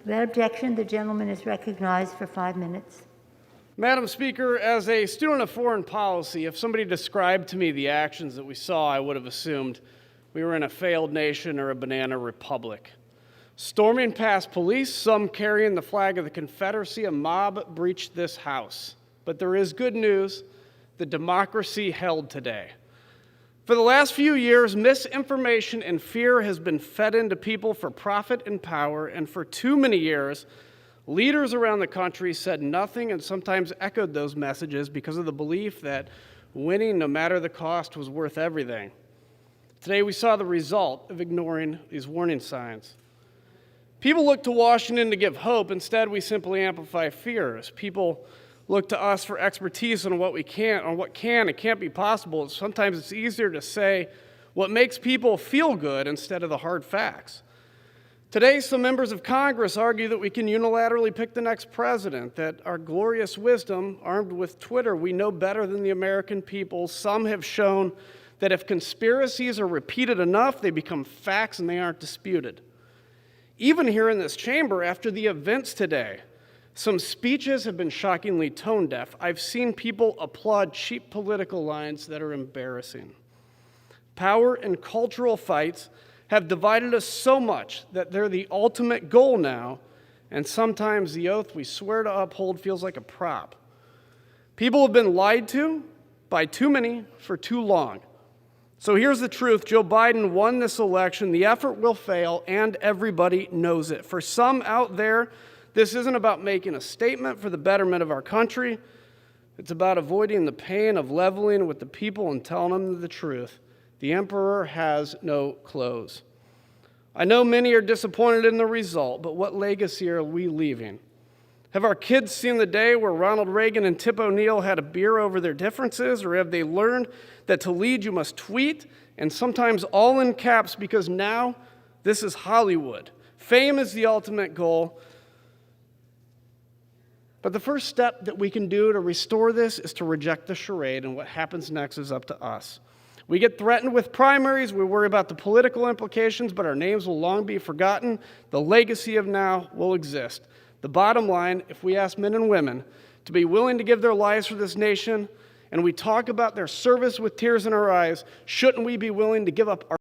Without objection, the gentleman is recognized for 5 minutes. Madam Speaker, as a student of foreign policy, if somebody described to me the actions that we saw, I would have assumed we were in a failed nation or a banana republic. Storming past police, some carrying the flag of the Confederacy, a mob breached this House. But there is good news: the democracy held today. For the last few years, misinformation and fear has been fed into people for profit and power, and for too many years, leaders around the country said nothing and sometimes echoed those messages because of the belief that winning, no matter the cost, was worth everything. Today, we saw the result of ignoring these warning signs. People look to Washington to give hope. Instead, we simply amplify fears. People look to us for expertise on what can and can't be possible. Sometimes it's easier to say what makes people feel good instead of the hard facts. Today, some members of Congress argue that we can unilaterally pick the next president, that our glorious wisdom, armed with Twitter, we know better than the American people. Some have shown that if conspiracies are repeated enough, they become facts and they aren't disputed. Even here in this chamber, after the events today, some speeches have been shockingly tone deaf. I've seen people applaud cheap political lines that are embarrassing. Power and cultural fights have divided us so much that they're the ultimate goal now, and sometimes the oath we swear to uphold feels like a prop. People have been lied to by too many for too long. So here's the truth: Joe Biden won this election. The effort will fail, and everybody knows it. For some out there, this isn't about making a statement for the betterment of our country. It's about avoiding the pain of leveling with the people and telling them the truth. The emperor has no clothes. I know many are disappointed in the result, but what legacy are we leaving? Have our kids seen the day where Ronald Reagan and Tip O'Neill had a beer over their differences, or have they learned that to lead you must tweet, and sometimes all in caps, because now this is Hollywood. Fame is the ultimate goal. But the first step that we can do to restore this is to reject the charade, and what happens next is up to us. We get threatened with primaries, we worry about the political implications, but our names will long be forgotten. The legacy of now will exist. The bottom line, if we ask men and women to be willing to give their lives for this nation, and we talk about their service with tears in our eyes, shouldn't we be willing to give up our